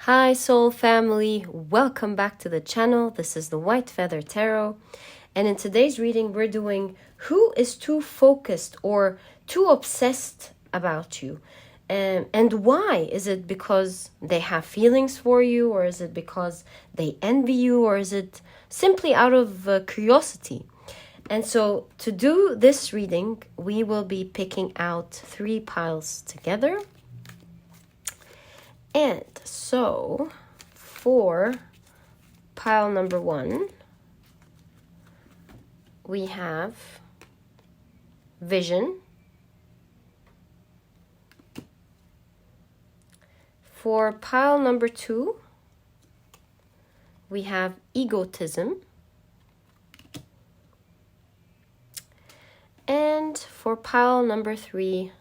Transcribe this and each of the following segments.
Hi soul family, welcome back to the channel. This is the White Feather Tarot, and in today's reading we're doing who is too focused or too obsessed about you, and why. Is it because they have feelings for you, or is it because they envy you, or is it simply out of curiosity? And so to do this reading we will be picking out 3 piles together. And so, for pile number 1, we have vision. For pile number 2, we have egotism. And for pile number 3,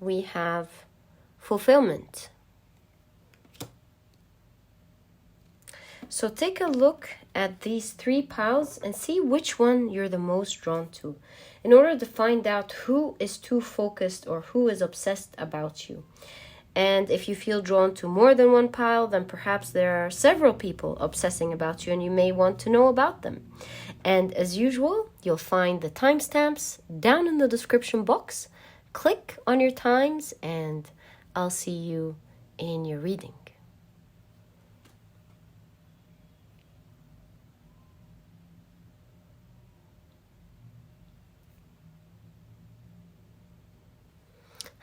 we have fulfillment. So take a look at these 3 piles and see which one you're the most drawn to, in order to find out who is too focused or who is obsessed about you. And if you feel drawn to more than one pile, then perhaps there are several people obsessing about you and you may want to know about them. And as usual, you'll find the timestamps down in the description box. Click on your times and I'll see you in your reading.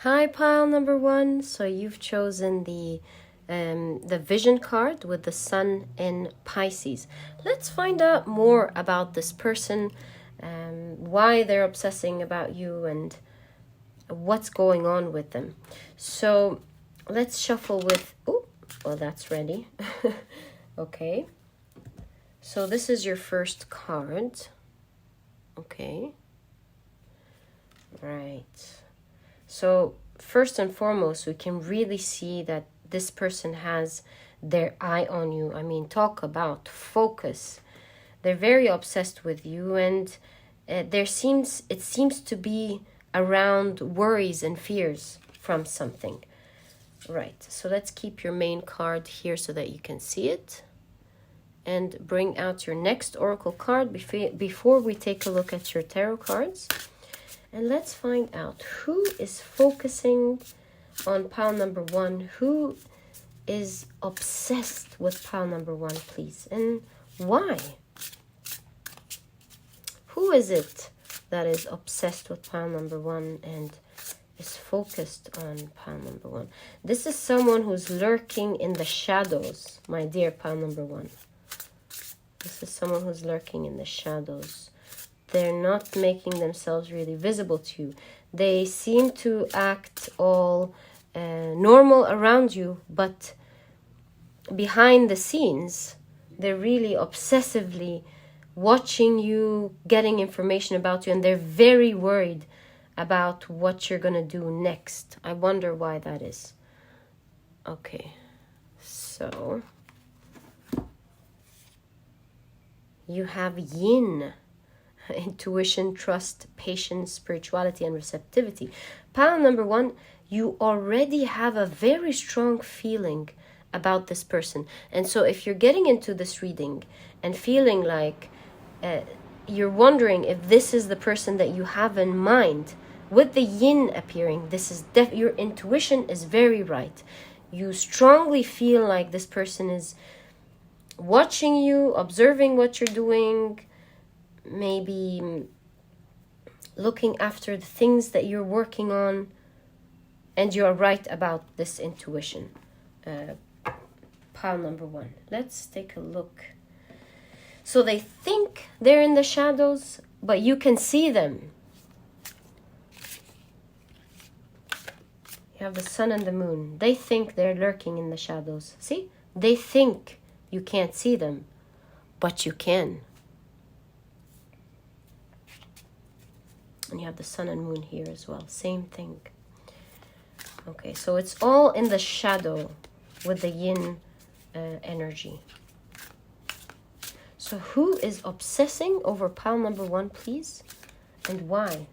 Hi, pile number 1. So you've chosen the vision card with the sun in Pisces. Let's find out more about this person, why they're obsessing about you, and what's going on with them. So let's shuffle with. Oh, well, that's ready. Okay. So this is your first card. Okay. Right. So first and foremost, we can really see that this person has their eye on you. I mean, talk about focus. They're very obsessed with you, and it seems to be around worries and fears from something. Right. So let's keep your main card here so that you can see it. And bring out your next oracle card before we take a look at your tarot cards. And let's find out who is focusing on pile number 1. Who is obsessed with pile number 1, please? And why? Who is it that is obsessed with pile number 1 and is focused on pile number 1? This is someone who's lurking in the shadows, my dear pile number 1. This is someone who's lurking in the shadows. They're not making themselves really visible to you. They seem to act all normal around you, but behind the scenes, they're really obsessively watching you, getting information about you, and they're very worried about what you're going to do next. I wonder why that is. Okay, so you have yin. Intuition, trust, patience, spirituality, and receptivity. Pile number 1, you already have a very strong feeling about this person. And so if you're getting into this reading and feeling like you're wondering if this is the person that you have in mind, with the yin appearing, this is your intuition is very right. You strongly feel like this person is watching you, observing what you're doing, maybe looking after the things that you're working on, and you're right about this intuition. Pile number 1. Let's take a look. So they think they're in the shadows, but you can see them. You have the sun and the moon. They think they're lurking in the shadows. See? They think you can't see them, but you can. And you have the sun and moon here as well. Same thing. Okay, so it's all in the shadow with the yin energy. So who is obsessing over pile number 1, please? And why?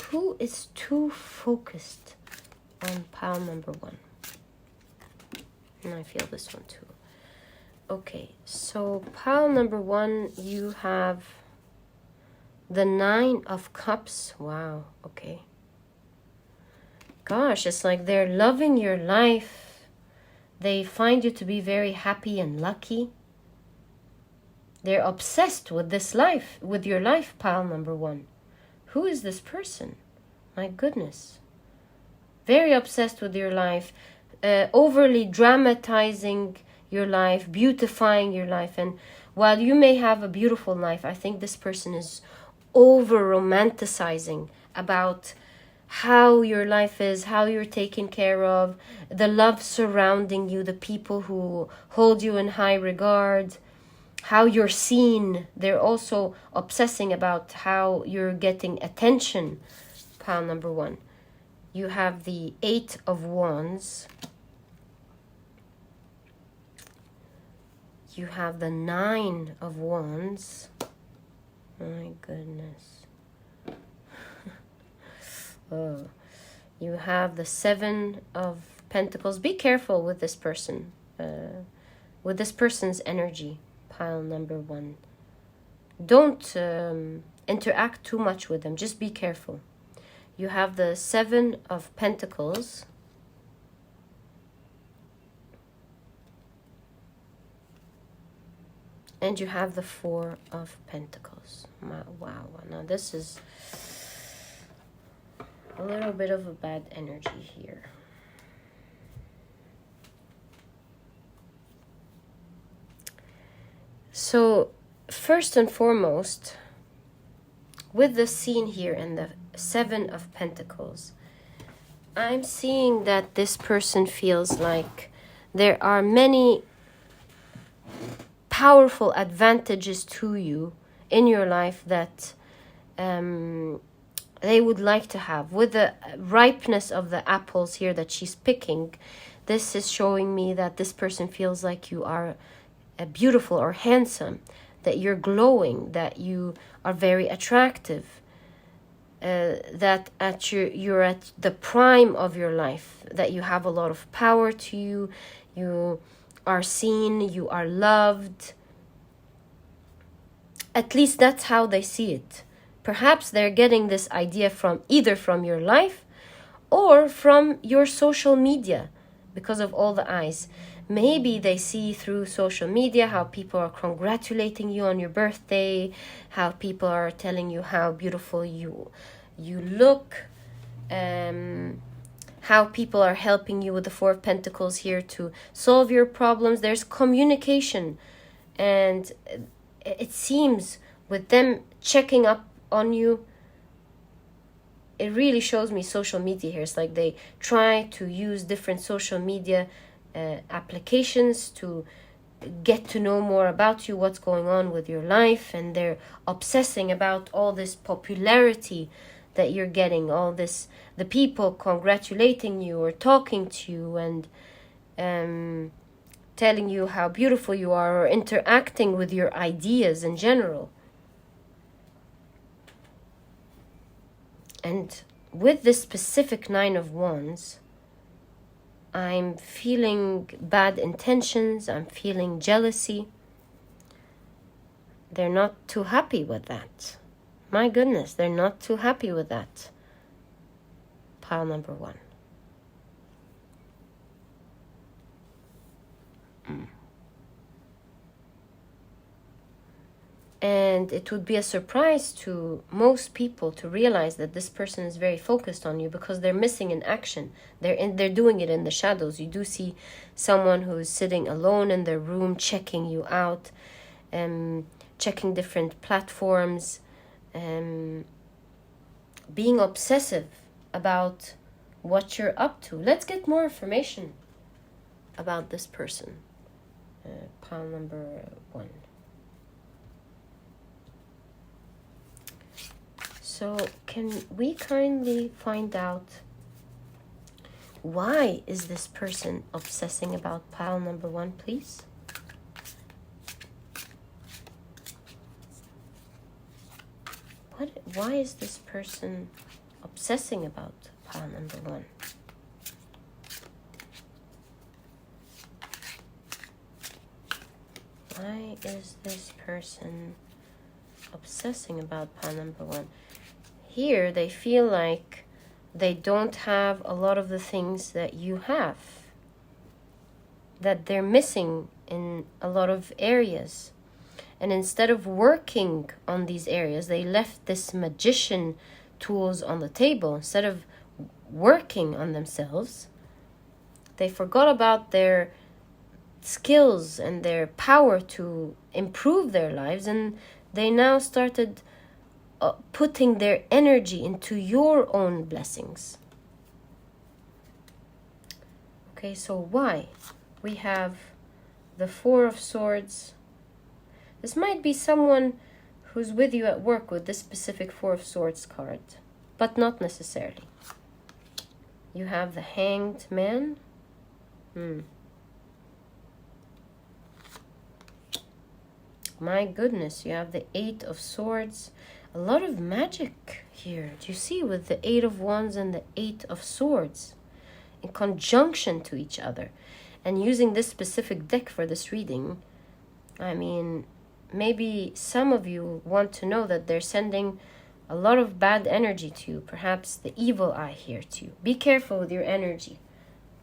Who is too focused on pile number 1? And I feel this one too. Okay, so pile number 1, you have the 9 of Cups. Wow, okay. Gosh, it's like they're loving your life. They find you to be very happy and lucky. They're obsessed with this life, with your life, pile number 1. Who is this person? My goodness. Very obsessed with your life, overly dramatizing your life, beautifying your life. And while you may have a beautiful life, I think this person is over romanticizing about how your life is, how you're taken care of, the love surrounding you, the people who hold you in high regard, how you're seen. They're also obsessing about how you're getting attention, pile number 1. You have the 8 of Wands. You have the 9 of Wands. My goodness. Oh. You have the 7 of Pentacles. Be careful with this person. With this person's energy, pile number 1. Don't interact too much with them. Just be careful. You have the 7 of Pentacles. And you have the 4 of Pentacles. Wow. Now this is a little bit of a bad energy here. So, first and foremost, with the scene here and the 7 of Pentacles, I'm seeing that this person feels like there are many powerful advantages to you in your life that they would like to have. With the ripeness of the apples here that she's picking, this is showing me that this person feels like you are beautiful or handsome, that you're glowing, that you are very attractive, that you're at the prime of your life, that you have a lot of power to you, you are seen, you are loved. At least that's how they see it. Perhaps they're getting this idea from either from your life or from your social media because of all the eyes. Maybe they see through social media how people are congratulating you on your birthday, how people are telling you how beautiful you look, how people are helping you with the 4 of Pentacles here to solve your problems. There's communication, and it seems with them checking up on you, it really shows me social media here. It's like they try to use different social media applications to get to know more about you, what's going on with your life, and they're obsessing about all this popularity that you're getting, all this, the people congratulating you or talking to you and telling you how beautiful you are or interacting with your ideas in general. And with this specific 9 of Wands, I'm feeling bad intentions, I'm feeling jealousy. They're not too happy with that. My goodness, they're not too happy with that. Pile number 1. And it would be a surprise to most people to realize that this person is very focused on you because they're missing in action. They're doing it in the shadows. You do see someone who is sitting alone in their room, checking you out, checking different platforms, being obsessive about what you're up to. Let's get more information about this person. Pile number 1. So can we kindly find out why is this person obsessing about pile number 1, please? Why is this person obsessing about pile number 1? Why is this person obsessing about pile number 1? Here, they feel like they don't have a lot of the things that you have, that they're missing in a lot of areas. And instead of working on these areas, they left this magician tools on the table. Instead of working on themselves, they forgot about their skills and their power to improve their lives, and they now started putting their energy into your own blessings. Okay, so why? We have the Four of Swords. This might be someone who's with you at work with this specific Four of Swords card, but not necessarily. You have the Hanged Man. My goodness, you have the Eight of Swords. A lot of magic here. Do you see, with the Eight of Wands and the Eight of Swords in conjunction to each other? And using this specific deck for this reading, I mean, maybe some of you want to know that they're sending a lot of bad energy to you. Perhaps the evil eye here to you. Be careful with your energy.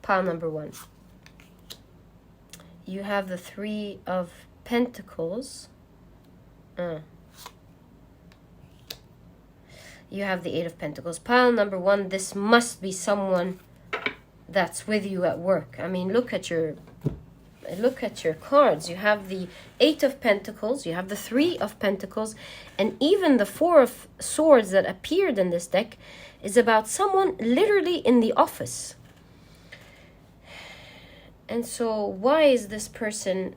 Pile number 1. You have the Three of Pentacles. You have the Eight of Pentacles. Pile number 1, this must be someone that's with you at work. I mean, look at your cards. You have the Eight of Pentacles, you have the Three of Pentacles, and even the Four of Swords that appeared in this deck is about someone literally in the office. And so why is this person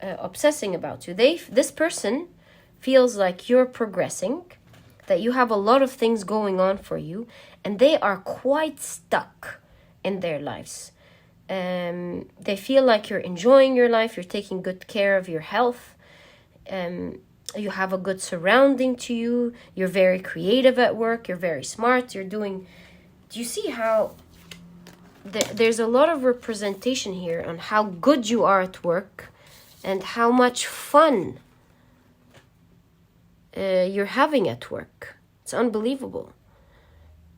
obsessing about you? This person feels like you're progressing, that you have a lot of things going on for you, and they are quite stuck in their lives. They feel like you're enjoying your life, you're taking good care of your health, you have a good surrounding to you, you're very creative at work, you're very smart, do you see how there's a lot of representation here on how good you are at work and how much fun you're having at work. It's unbelievable.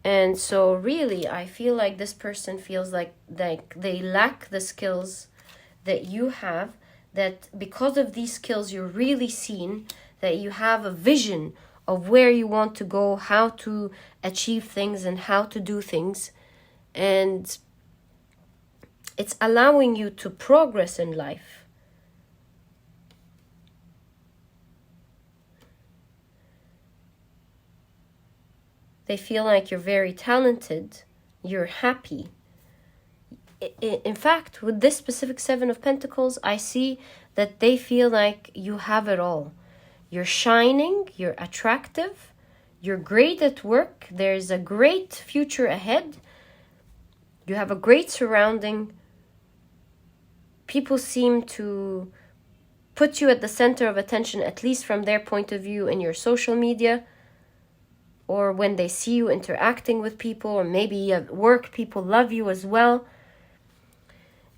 And so really, I feel like this person feels like they lack the skills that you have, that because of these skills, you're really seen, that you have a vision of where you want to go, how to achieve things and how to do things. And it's allowing you to progress in life. They feel like you're very talented, you're happy. In fact, with this specific Seven of Pentacles, I see that they feel like you have it all. You're shining, you're attractive, you're great at work, there's a great future ahead, you have a great surrounding. People seem to put you at the center of attention, at least from their point of view, in your social media, or when they see you interacting with people, or maybe at work, people love you as well.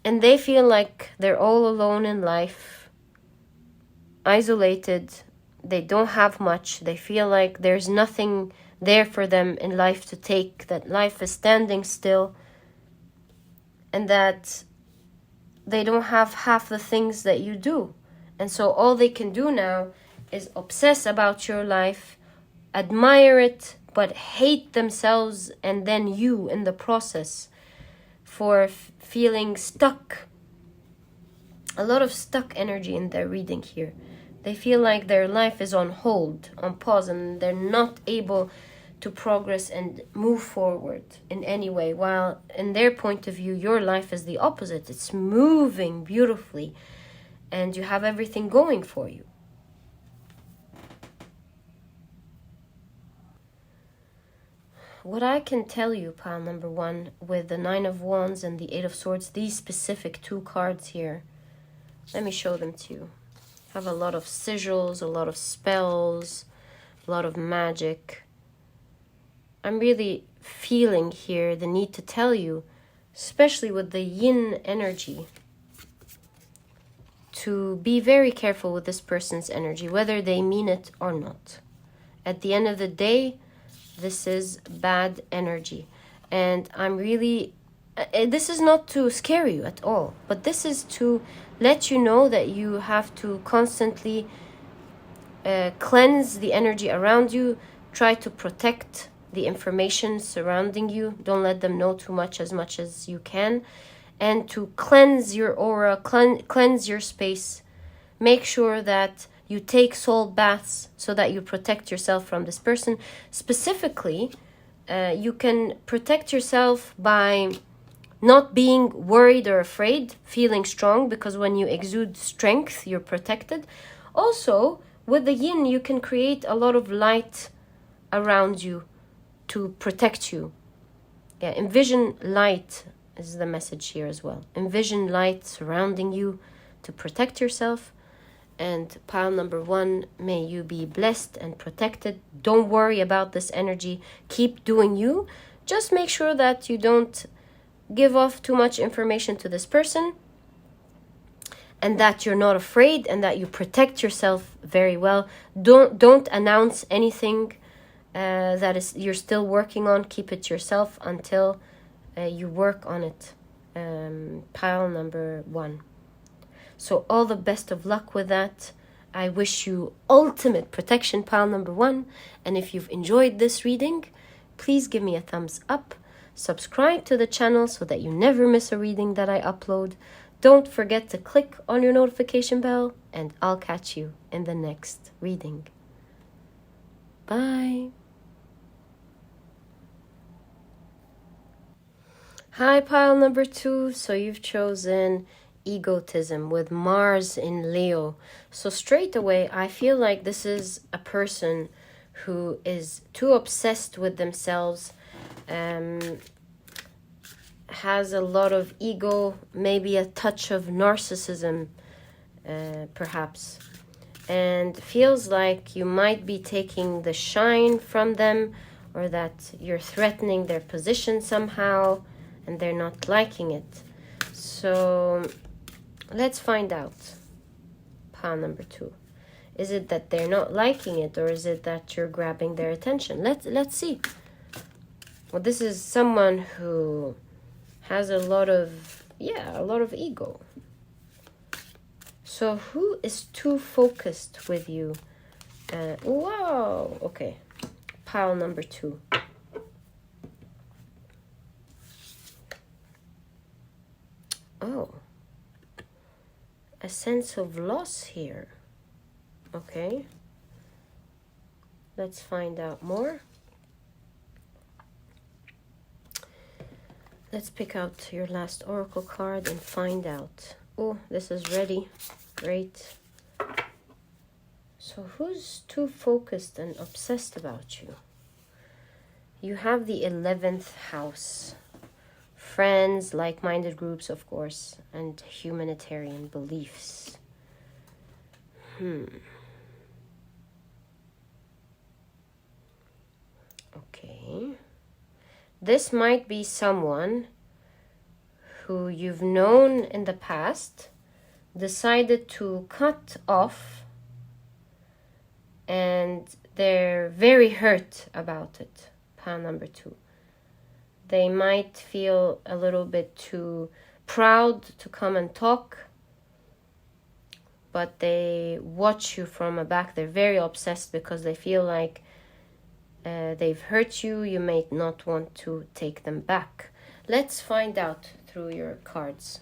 And they feel like they're all alone in life, isolated, they don't have much, they feel like there's nothing there for them in life to take, that life is standing still, and that they don't have half the things that you do. And so all they can do now is obsess about your life, admire it, but hate themselves and then you in the process for feeling stuck. A lot of stuck energy in their reading here. They feel like their life is on hold, on pause, and they're not able to progress and move forward in any way. While in their point of view, your life is the opposite. It's moving beautifully and you have everything going for you. What I can tell you, pile number 1, with the Nine of Wands and the Eight of Swords, these specific 2 cards here, let me show them to you. Have a lot of sigils, a lot of spells, a lot of magic. I'm really feeling here the need to tell you, especially with the yin energy, to be very careful with this person's energy, whether they mean it or not. At the end of the day, this is bad energy. And I'm really, this is not to scare you at all, but this is to let you know that you have to constantly cleanse the energy around you. Try to protect the information surrounding you. Don't let them know too much as you can. And to cleanse your aura, cleanse your space. Make sure that you take salt baths so that you protect yourself from this person. Specifically, you can protect yourself by not being worried or afraid, feeling strong, because when you exude strength, you're protected. Also, with the yin, you can create a lot of light around you to protect you. Yeah, envision light is the message here as well. Envision light surrounding you to protect yourself. And pile number 1, may you be blessed and protected. Don't worry about this energy. Keep doing you. Just make sure that you don't give off too much information to this person, and that you're not afraid, and that you protect yourself very well. Don't announce anything that is you're still working on. Keep it yourself until you work on it. Pile number 1. So all the best of luck with that. I wish you ultimate protection, pile number 1. And if you've enjoyed this reading, please give me a thumbs up. Subscribe to the channel so that you never miss a reading that I upload. Don't forget to click on your notification bell, and I'll catch you in the next reading. Bye. Hi, pile number 2. So you've chosen egotism with Mars in Leo. So straight away, I feel like this is a person who is too obsessed with themselves, has a lot of ego, maybe a touch of narcissism, perhaps, and feels like you might be taking the shine from them, or that you're threatening their position somehow, and they're not liking it. So let's find out. Pile number 2. Is it that they're not liking it, or is it that you're grabbing their attention? Let's see. Well, this is someone who has a lot of ego. So who is too focused with you? Wow. Okay. Pile number 2. Oh. A sense of loss here. Okay. Let's find out more. Let's pick out your last oracle card and find out. Oh, this is ready. Great. So who's too focused and obsessed about you? You have the 11th house. Friends, like-minded groups, of course, and humanitarian beliefs. Okay. This might be someone who you've known in the past, decided to cut off, and they're very hurt about it. Pile number 2. They might feel a little bit too proud to come and talk, but they watch you from a back. They're very obsessed because they feel like they've hurt you. You may not want to take them back. Let's find out through your cards.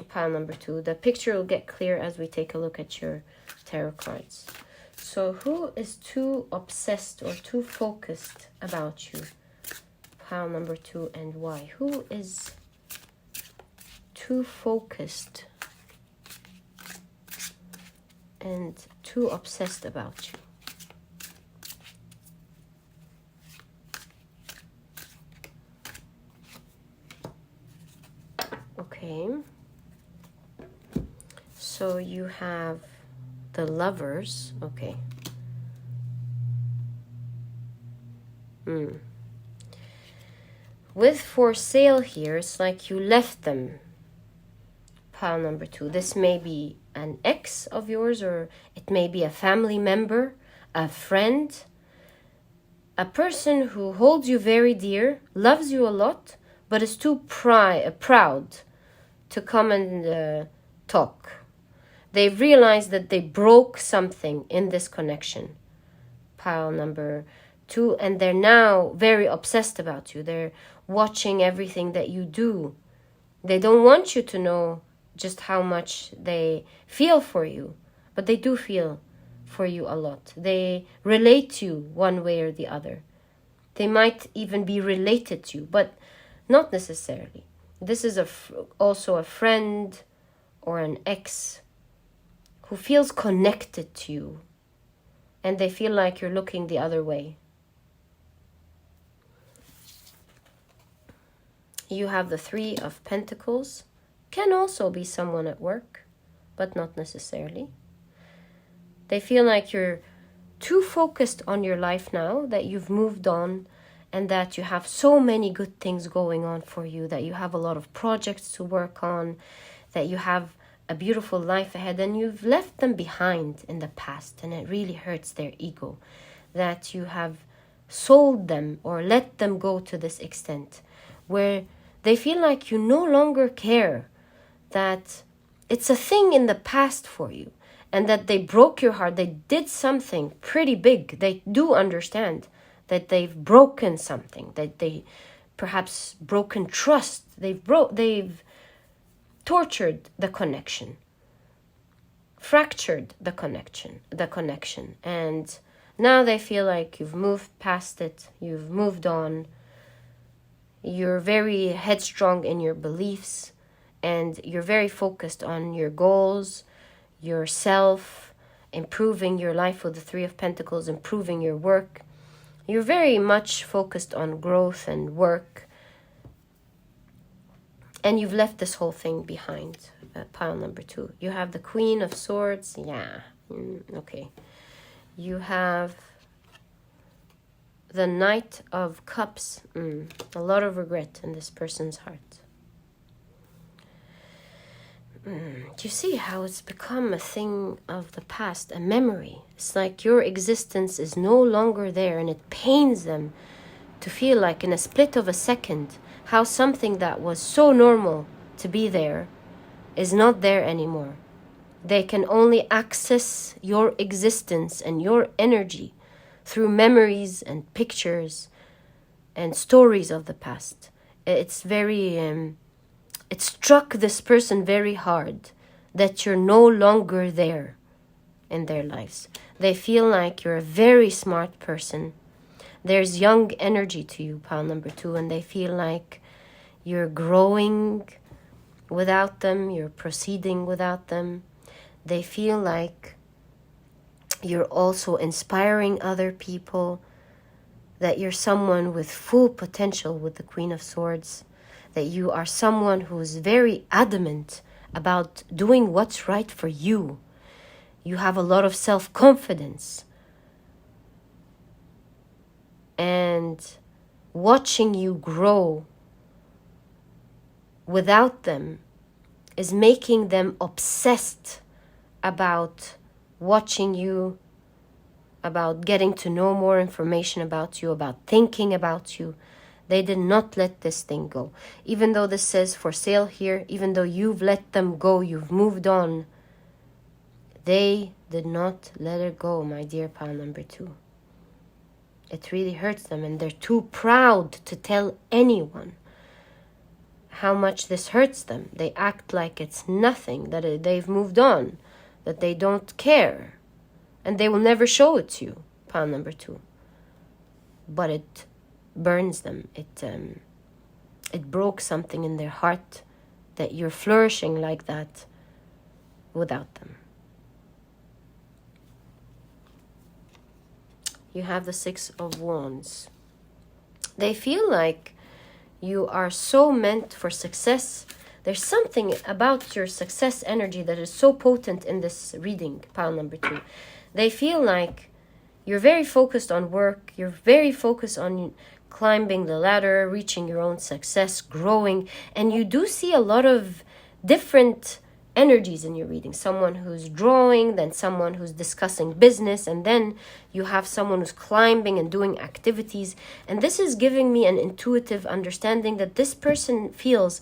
Pile number 2. The picture will get clear as we take a look at your tarot cards. So who is too obsessed or too focused about you? Pile number 2, and why? Who is too focused and too obsessed about you? Okay. So you have the Lovers. Okay. With for sale here, it's like you left them. Pile number 2. This may be an ex of yours, or it may be a family member, a friend, a person who holds you very dear, loves you a lot, but is too proud to come and talk. They've realized that they broke something in this connection. Pile number 2. And they're now very obsessed about you. They're watching everything that you do. They don't want you to know just how much they feel for you, but they do feel for you a lot. They relate to you one way or the other. They might even be related to you, but not necessarily. This is also a friend or an ex who feels connected to you, and they feel like you're looking the other way. You have the 3 of Pentacles. Can also be someone at work, but not necessarily. They feel like you're too focused on your life now, that you've moved on, and that you have so many good things going on for you, that you have a lot of projects to work on, that you have a beautiful life ahead, and you've left them behind in the past, and it really hurts their ego that you have sold them or let them go to this extent, where they feel like you no longer care, that it's a thing in the past for you, and that they broke your heart. They did something pretty big. They do understand that they've broken something, that they perhaps broken trust. They've tortured the connection, fractured the connection, and now they feel like you've moved past it, you've moved on, you're very headstrong in your beliefs, and you're very focused on your goals, yourself, improving your life with the 3 of Pentacles, improving your work. You're very much focused on growth and work, and you've left this whole thing behind. Pile number 2. You have the Queen of Swords. Yeah, okay. You have the Knight of Cups. A lot of regret in this person's heart. Do you see how it's become a thing of the past, a memory? It's like your existence is no longer there, and it pains them to feel like in a split of a second how something that was so normal to be there is not there anymore. They can only access your existence and your energy through memories and pictures and stories of the past. It's very... it struck this person very hard that you're no longer there in their lives. They feel like you're a very smart person. There's young energy to you, pile number 2, and they feel like you're growing without them, you're proceeding without them. They feel like you're also inspiring other people, that you're someone with full potential with the Queen of Swords, that you are someone who is very adamant about doing what's right for you. You have a lot of self-confidence. And watching you grow without them is making them obsessed about watching you, about getting to know more information about you, about thinking about you. They did not let this thing go. Even though this says for sale here, even though you've let them go, you've moved on, they did not let it go, my dear pile number 2. It really hurts them, and they're too proud to tell anyone how much this hurts them. They act like it's nothing, that they've moved on, that they don't care, and they will never show it to you, pile number 2. But it burns them. It broke something in their heart, that you're flourishing like that without them. You have the 6 of Wands. They feel like you are so meant for success. There's something about your success energy that is so potent in this reading, pile number 2. They feel like you're very focused on work. You're very focused on climbing the ladder, reaching your own success, growing. And you do see a lot of different energies in your reading. Someone who's drawing, then someone who's discussing business, and then you have someone who's climbing and doing activities. And this is giving me an intuitive understanding that this person feels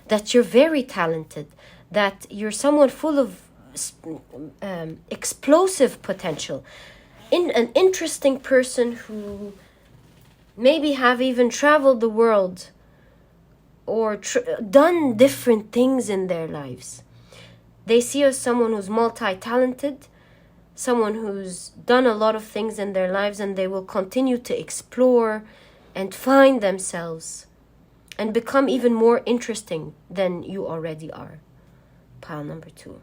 that you're very talented, that you're someone full of explosive potential, an interesting person who maybe have even traveled the world or done different things in their lives. They see you as someone who's multi-talented, someone who's done a lot of things in their lives, and they will continue to explore and find themselves and become even more interesting than you already are. Pile number 2.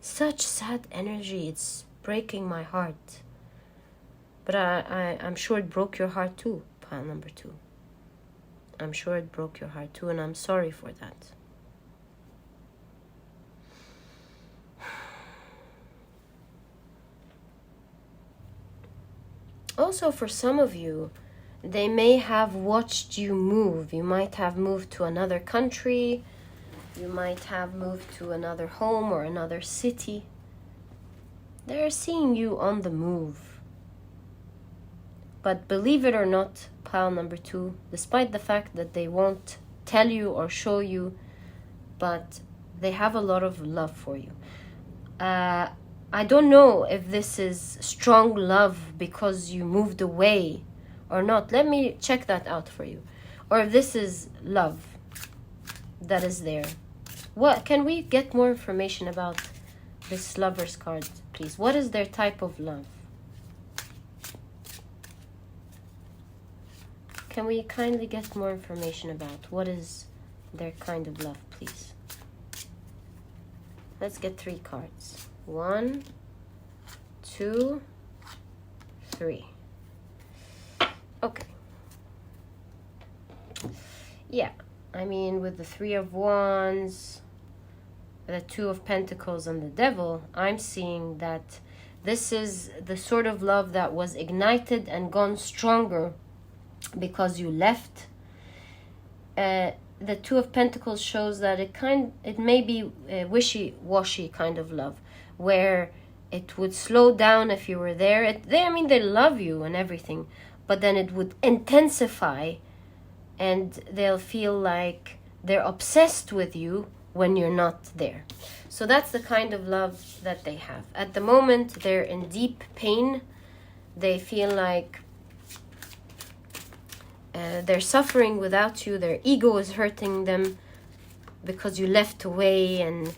Such sad energy, it's breaking my heart. But I'm sure it broke your heart too, pile number 2. I'm sure it broke your heart too, and I'm sorry for that. Also, for some of you, they may have watched you move. You might have moved to another country. You might have moved to another home or another city. They're seeing you on the move. But believe it or not, pile number 2, despite the fact that they won't tell you or show you, but they have a lot of love for you. I don't know if this is strong love because you moved away or not. Let me check that out for you. Or if this is love that is there. What can we get more information about this Lover's card, please? What is their type of love? Can we kindly get more information about what is their kind of love, please? Let's get 3 cards. 1, 2, 3. Okay. Yeah, I mean, with the 3 of Wands, the 2 of Pentacles, and the Devil, I'm seeing that this is the sort of love that was ignited and gone stronger because you left. The 2 of Pentacles shows that it may be a wishy-washy kind of love, where it would slow down if you were there. They love you and everything, but then it would intensify, and they'll feel like they're obsessed with you when you're not there. So that's the kind of love that they have. At the moment, they're in deep pain. They feel like they're suffering without you. Their ego is hurting them because you left away and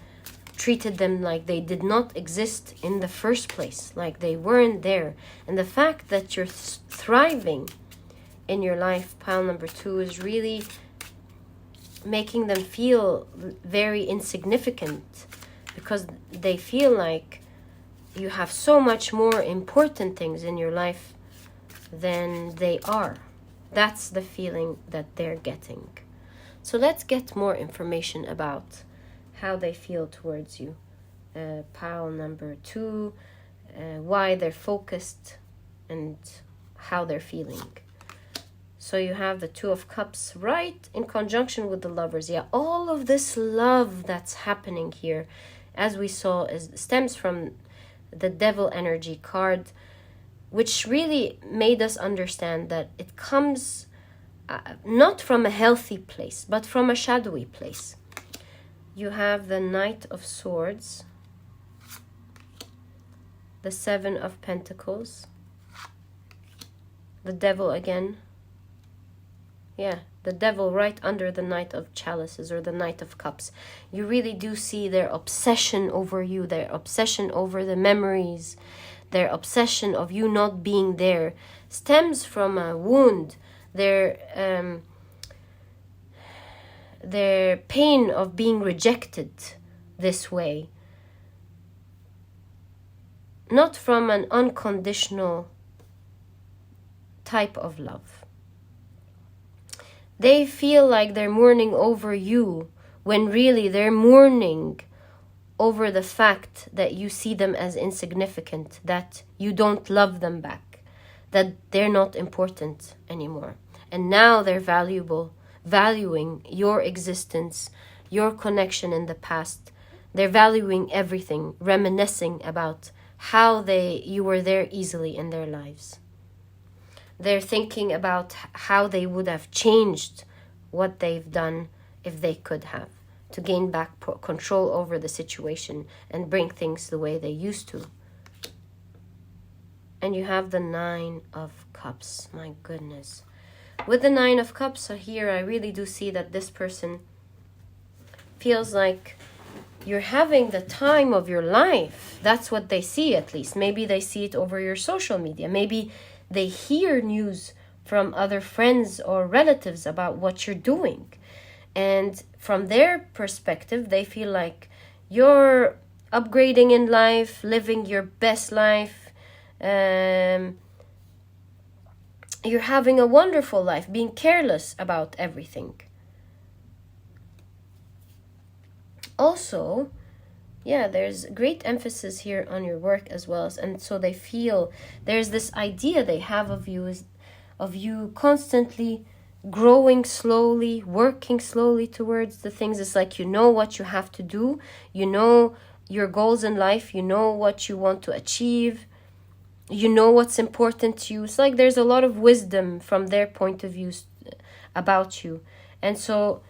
treated them like they did not exist in the first place, like they weren't there. And the fact that you're thriving in your life, pile number 2, is really making them feel very insignificant, because they feel like you have so much more important things in your life than they are. That's the feeling that they're getting. So let's get more information about how they feel towards you. Pile number 2, why they're focused and how they're feeling. So you have the 2 of Cups right in conjunction with the Lovers. Yeah, all of this love that's happening here, as we saw, stems from the Devil energy card, which really made us understand that it comes not from a healthy place, but from a shadowy place. You have the Knight of Swords, the 7 of Pentacles, the Devil again. Yeah, the Devil right under the Knight of Chalices, or the Knight of Cups. You really do see their obsession over you, their obsession over the memories, their obsession of you not being there stems from a wound. Their pain of being rejected this way, not from an unconditional type of love. They feel like they're mourning over you, when really they're mourning over the fact that you see them as insignificant, that you don't love them back, that they're not important anymore. And now they're valuing your existence, your connection in the past, They're valuing everything, reminiscing about how you were there easily in their lives. They're thinking about how they would have changed what they've done if they could have, to gain back control over the situation and bring things the way they used to. And you have the 9 of Cups. My goodness. With the 9 of Cups here, I really do see that this person feels like you're having the time of your life. That's what they see, at least. Maybe they see it over your social media. Maybe they hear news from other friends or relatives about what you're doing. And from their perspective, they feel like you're upgrading in life, living your best life. You're having a wonderful life, being careless about everything. Also, yeah, there's great emphasis here on your work as well. And so they feel there's this idea they have of you constantly growing slowly, working slowly towards the things. It's like you know what you have to do. You know your goals in life. You know what you want to achieve. You know what's important to you. It's like there's a lot of wisdom from their point of view about you. And so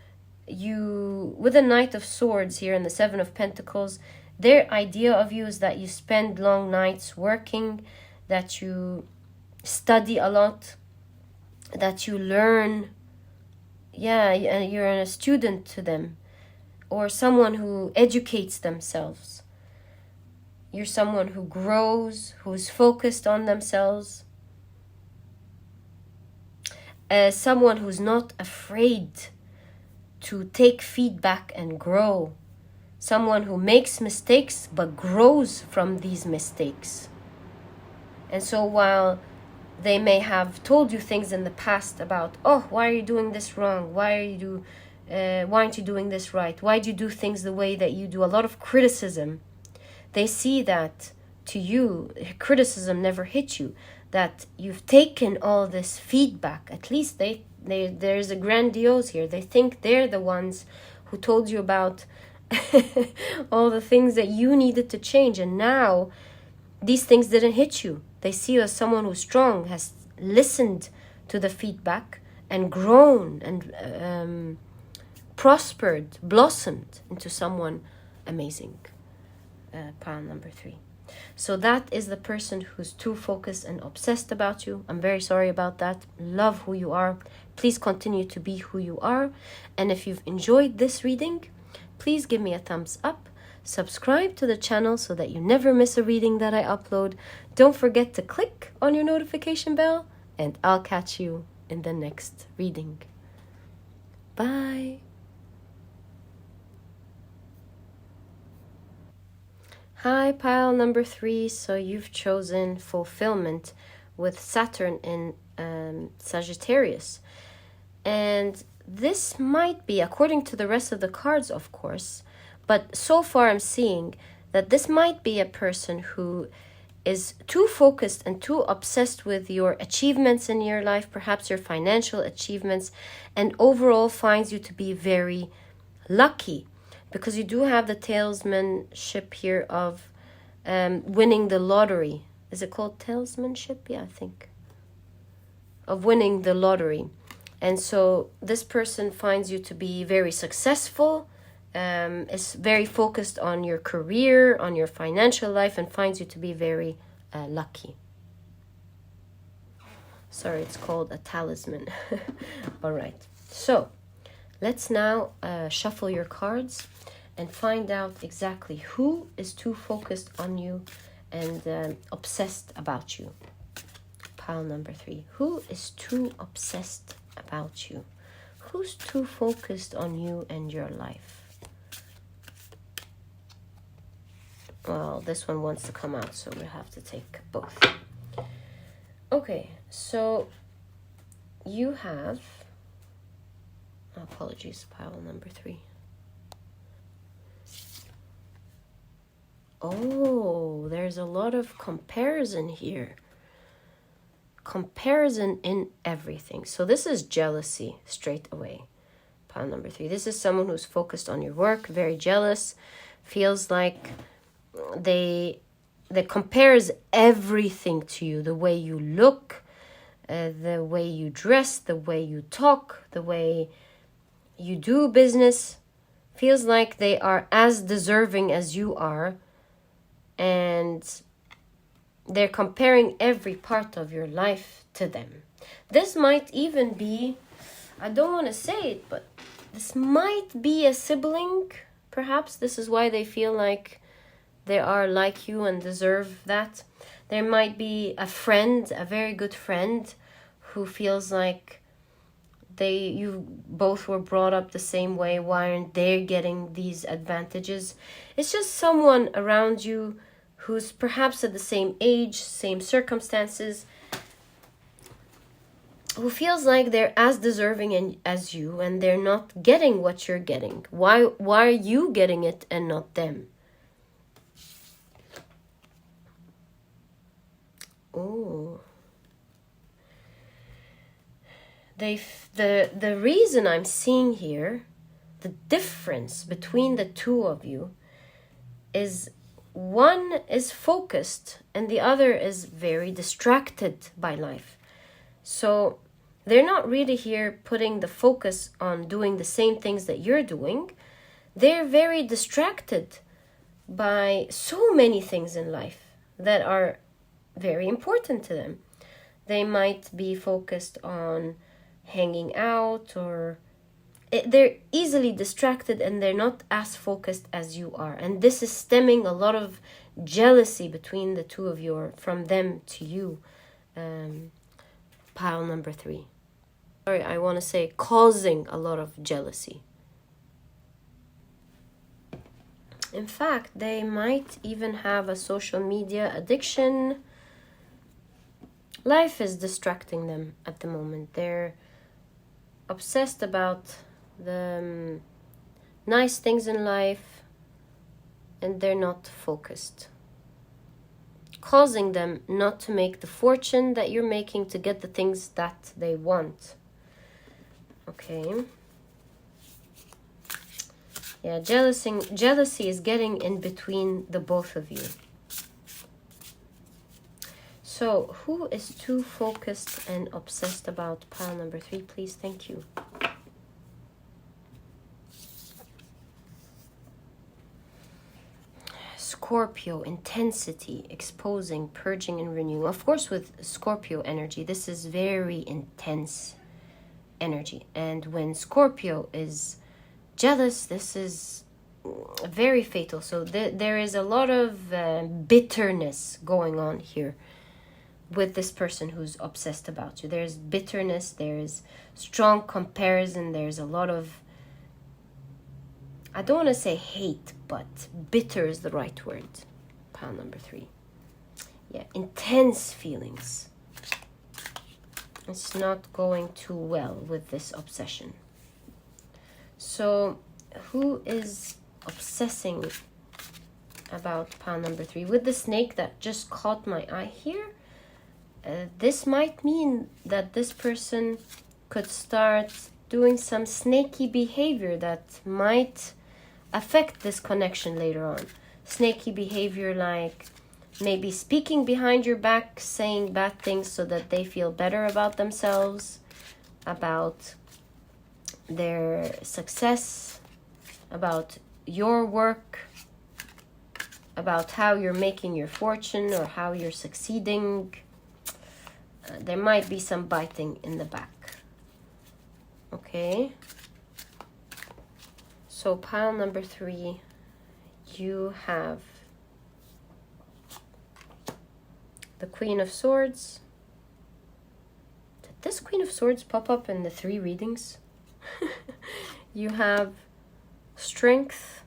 you, with the Knight of Swords here and the 7 of Pentacles, their idea of you is that you spend long nights working, that you study a lot, that you learn. Yeah, you're a student to them, or someone who educates themselves. You're someone who grows, who's focused on themselves. Someone who's not afraid to take feedback and grow. Someone who makes mistakes but grows from these mistakes. And so while they may have told you things in the past about, oh, why are you doing this wrong? Why aren't you doing this right? Why do you do things the way that you do? A lot of criticism. They see that to you, criticism never hit you, that you've taken all this feedback. At least there's a grandiose here. They think they're the ones who told you about all the things that you needed to change. And now these things didn't hit you. They see you as someone who's strong, has listened to the feedback and grown and prospered, blossomed into someone amazing. Pile number 3. So that is the person who's too focused and obsessed about you. I'm very sorry about that. Love who you are. Please continue to be who you are. And if you've enjoyed this reading, please give me a thumbs up. Subscribe to the channel so that you never miss a reading that I upload. Don't forget to click on your notification bell, and I'll catch you in the next reading. Bye. Hi, pile number 3. So you've chosen fulfillment with Saturn in Sagittarius. And this might be, according to the rest of the cards, of course, but so far I'm seeing that this might be a person who is too focused and too obsessed with your achievements in your life, perhaps your financial achievements, and overall finds you to be very lucky. Because you do have the talesmanship here of winning the lottery. Is it called talesmanship? Yeah, I think. Of winning the lottery. And so this person finds you to be very successful, is very focused on your career, on your financial life, and finds you to be very lucky. Sorry, it's called a talisman. All right. So let's now shuffle your cards and find out exactly who is too focused on you and obsessed about you. Pile number 3. Who is too obsessed about you? Who's too focused on you and your life? Well, this one wants to come out, so we have to take both. Okay, so you have... Apologies, pile number 3. Oh, there's a lot of comparison here. Comparison in everything. So this is jealousy straight away. Pile number 3. This is someone who's focused on your work, very jealous, feels like they compares everything to you, the way you look, the way you dress, the way you talk, the way you do business. Feels like they are as deserving as you are, and they're comparing every part of your life to them. This might even be, I don't want to say it, but this might be a sibling. Perhaps this is why they feel like they are like you and deserve that. There might be a friend, a very good friend, who feels like you both were brought up the same way. Why aren't they getting these advantages? It's just someone around you who's perhaps at the same age, same circumstances, who feels like they're as deserving as you, and they're not getting what you're getting. Why are you getting it and not them? Oh. The reason I'm seeing here, the difference between the two of you, is one is focused and the other is very distracted by life. So they're not really here putting the focus on doing the same things that you're doing. They're very distracted by so many things in life that are very important to them. They might be focused on hanging out, or they're easily distracted and they're not as focused as you are. And this is stemming a lot of jealousy between the two of you, or from them to you. Pile number 3. Sorry, I want to say causing a lot of jealousy. In fact, they might even have a social media addiction. Life is distracting them at the moment. They're obsessed about the nice things in life, and they're not focused, causing them not to make the fortune that you're making to get the things that they want. Okay. Yeah, jealousy is getting in between the both of you. So, who is too focused and obsessed about pile number 3, please? Thank you. Scorpio, intensity, exposing, purging, and renewing. Of course, with Scorpio energy, this is very intense energy. And when Scorpio is jealous, this is very fatal. So there is a lot of bitterness going on here with this person who's obsessed about you. There's bitterness, there's strong comparison, there's a lot of, I don't want to say hate, but bitter is the right word. Pile number 3. Yeah, intense feelings. It's not going too well with this obsession. So, who is obsessing about pile number 3? With the snake that just caught my eye here, this might mean that this person could start doing some snaky behavior that might affect this connection later on. Snaky behavior like maybe speaking behind your back, saying bad things so that they feel better about themselves, about their success, about your work, about how you're making your fortune or how you're succeeding. There might be some biting in the back. Okay. So pile number 3, you have the Queen of Swords. Did this Queen of Swords pop up in the 3 readings? You have Strength,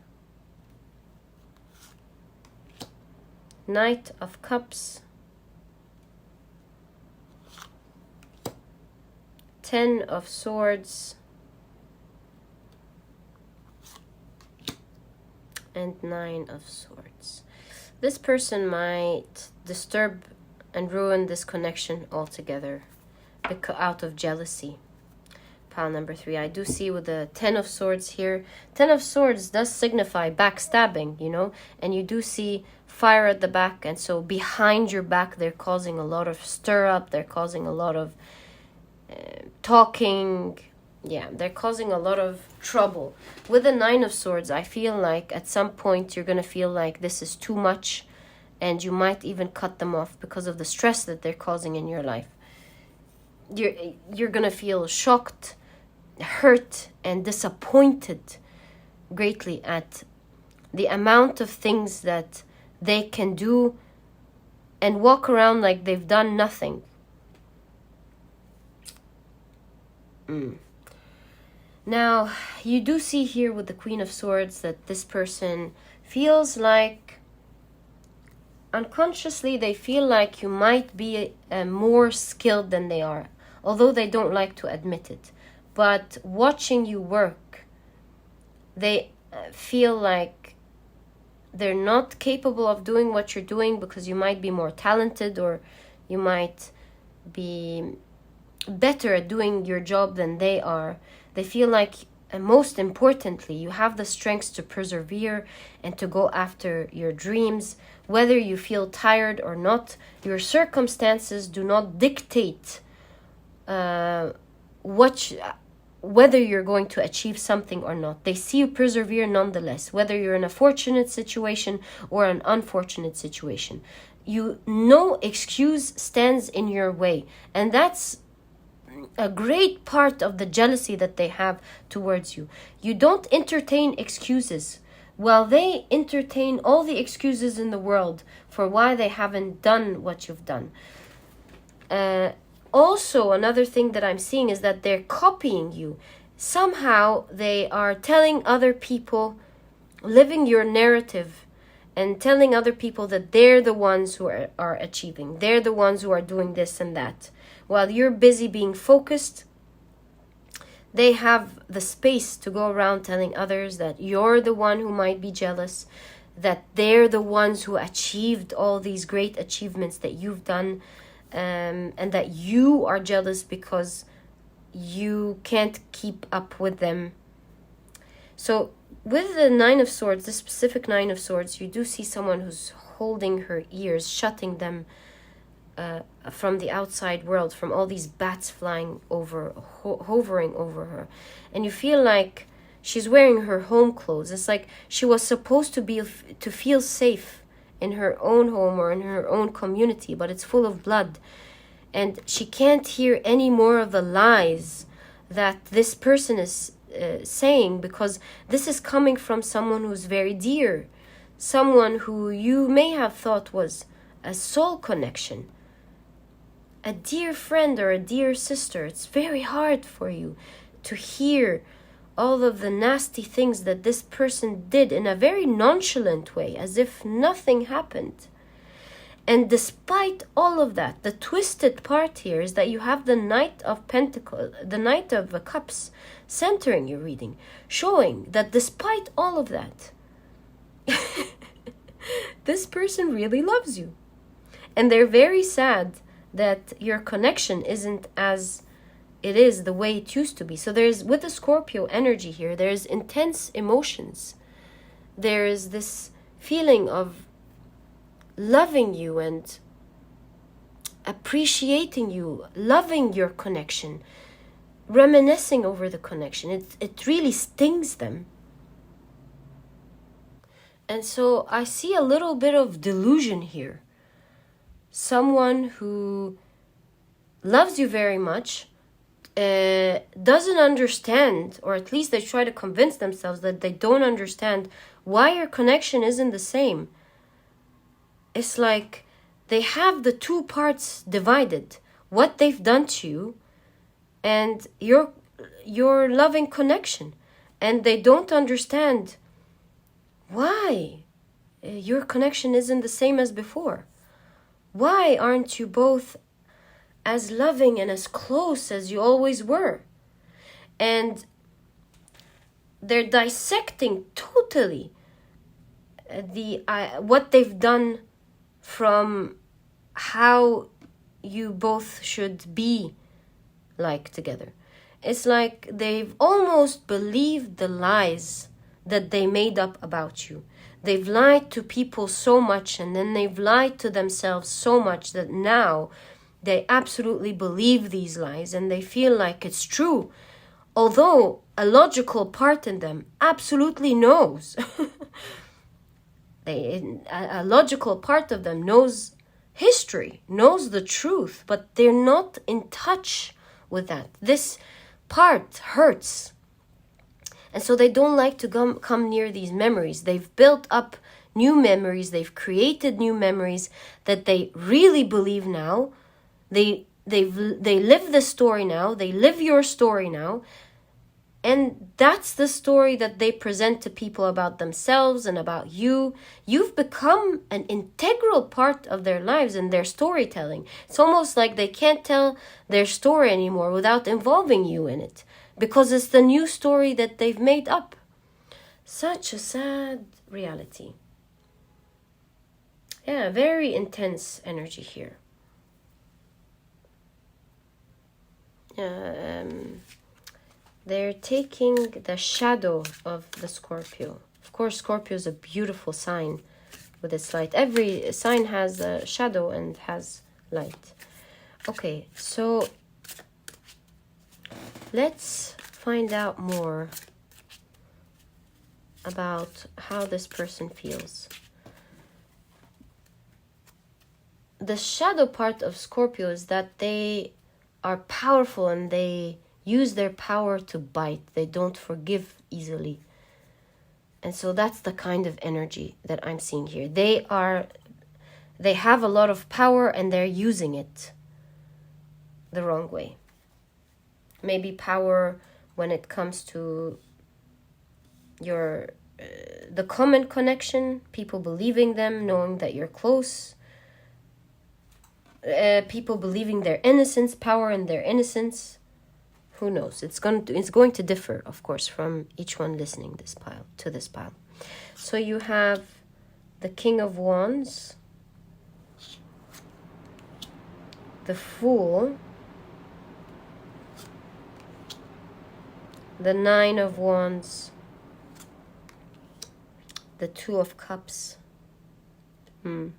Knight of Cups, 10 of Swords, and 9 of Swords. This person might disturb and ruin this connection altogether out of jealousy. pile number 3. I do see with the 10 of Swords here. 10 of Swords does signify backstabbing, you know, and you do see fire at the back, and so behind your back they're causing a lot of stir up, they're causing a lot of talking, yeah, they're causing a lot of trouble. With the 9 of Swords, I feel like at some point you're going to feel like this is too much, and you might even cut them off because of the stress that they're causing in your life. You're going to feel shocked, hurt, and disappointed greatly at the amount of things that they can do and walk around like they've done nothing. Now, you do see here with the Queen of Swords that this person feels like, unconsciously, they feel like you might be more skilled than they are, although they don't like to admit it. But watching you work, they feel like they're not capable of doing what you're doing because you might be more talented, or you might be better at doing your job than they are. They feel like, and most importantly, you have the strength to persevere and to go after your dreams, whether you feel tired or not. Your circumstances do not dictate whether you're going to achieve something or not. They see you persevere nonetheless, whether you're in a fortunate situation or an unfortunate situation. No excuse stands in your way, and that's a great part of the jealousy that they have towards you. You don't entertain excuses, while they entertain all the excuses in the world for why they haven't done what you've done. Also, another thing that I'm seeing is that they're copying you. Somehow they are telling other people, living your narrative, and telling other people that they're the ones who are achieving. They're the ones who are doing this and that. While you're busy being focused, they have the space to go around telling others that you're the one who might be jealous, that they're the ones who achieved all these great achievements that you've done, and that you are jealous because you can't keep up with them. So with the 9 of Swords, the specific 9 of Swords, you do see someone who's holding her ears, shutting them from the outside world, from all these bats flying over, hovering over her. And you feel like she's wearing her home clothes. It's like she was supposed to feel safe in her own home or in her own community, but it's full of blood. And she can't hear any more of the lies that this person is saying, because this is coming from someone who's very dear, someone who you may have thought was a soul connection, a dear friend or a dear sister. It's very hard for you to hear all of the nasty things that this person did in a very nonchalant way, as if nothing happened. And despite all of that, the twisted part here is that you have the Knight of Pentacles, the Knight of Cups, centering your reading, showing that despite all of that, this person really loves you. And they're very sad that your connection isn't as it is the way it used to be. So there's, with the Scorpio energy here, there's intense emotions. There is this feeling of loving you and appreciating you, loving your connection, reminiscing over the connection. It really stings them. And so I see a little bit of delusion here. Someone who loves you very much, doesn't understand, or at least they try to convince themselves that they don't understand why your connection isn't the same. It's like they have the two parts divided, what they've done to you and your loving connection, and they don't understand why your connection isn't the same as before. Why aren't you both as loving and as close as you always were? And they're dissecting totally what they've done from how you both should be like together. It's like they've almost believed the lies that they made up about you. They've lied to people so much, and then they've lied to themselves so much that now they absolutely believe these lies and they feel like it's true. Although a logical part in them absolutely knows. A logical part of them knows history, knows the truth, but they're not in touch with that. This part hurts. And so they don't like to come near these memories. They've built up new memories. They've created new memories that they really believe now. They live the story now. They live your story now. And that's the story that they present to people about themselves and about you. You've become an integral part of their lives and their storytelling. It's almost like they can't tell their story anymore without involving you in it, because it's the new story that they've made up. Such a sad reality. Yeah, very intense energy here. They're taking the shadow of the Scorpio. Of course, Scorpio is a beautiful sign with its light. Every sign has a shadow and has light. Okay, so let's find out more about how this person feels. The shadow part of Scorpio is that they are powerful and they use their power to bite. They don't forgive easily. And so that's the kind of energy that I'm seeing here. They have a lot of power and they're using it the wrong way. Maybe power when it comes to the common connection, people believing them, knowing that you're close, people believing their innocence, power in their innocence. Who knows? It's going to differ, of course, from each one listening to this pile. So you have the King of Wands, the Fool, the Nine of Wands, the Two of Cups, and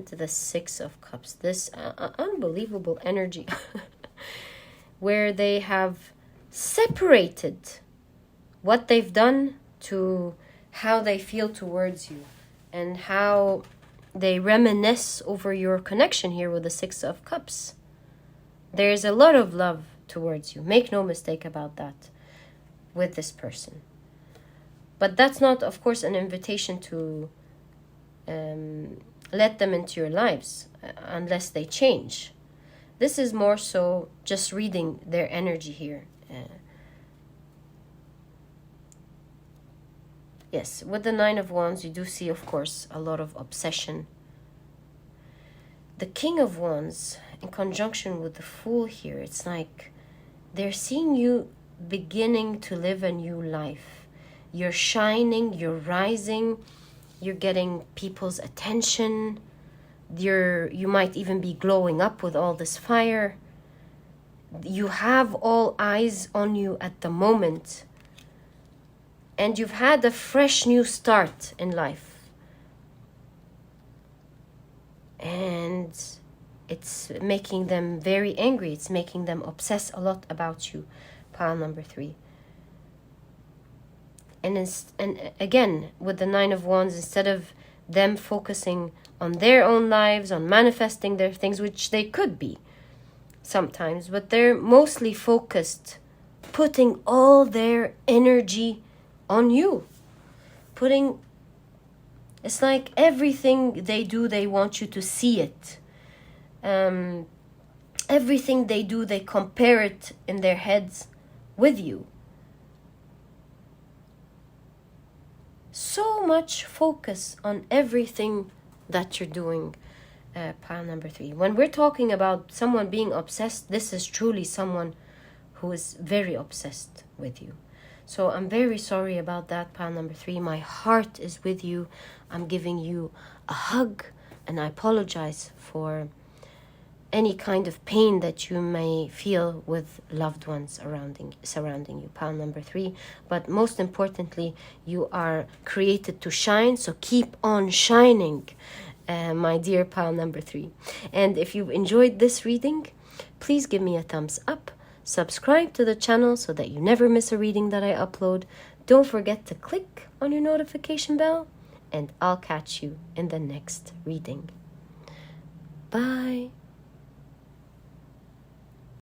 the Six of Cups. This unbelievable energy where they have separated what they've done to how they feel towards you and how they reminisce over your connection here with the Six of Cups. There's a lot of love towards you. Make no mistake about that with this person. But that's not, of course, an invitation to let them into your lives unless they change. This is more so just reading their energy here. Yes, with the Nine of Wands, you do see, of course, a lot of obsession. The King of Wands, in conjunction with the Fool here, it's like they're seeing you beginning to live a new life. You're shining, you're rising, you're getting people's attention. You might even be glowing up with all this fire. You have all eyes on you at the moment. And you've had a fresh new start in life. And it's making them very angry. It's making them obsess a lot about you. Pile number 3. And again, with the Nine of Wands, instead of them focusing on their own lives, on manifesting their things, which they could be sometimes, but they're mostly focused, putting all their energy on you. It's like everything they do, they want you to see it. Everything they do, they compare it in their heads with you. So much focus on everything that you're doing, pile number 3. When we're talking about someone being obsessed, this is truly someone who is very obsessed with you. So I'm very sorry about that, pile number 3. My heart is with you. I'm giving you a hug, and I apologize for any kind of pain that you may feel with loved ones surrounding you, pile number 3. But most importantly, you are created to shine, so keep on shining, my dear pile number 3. And if you've enjoyed this reading, please give me a thumbs up, subscribe to the channel so that you never miss a reading that I upload. Don't forget to click on your notification bell, and I'll catch you in the next reading. Bye.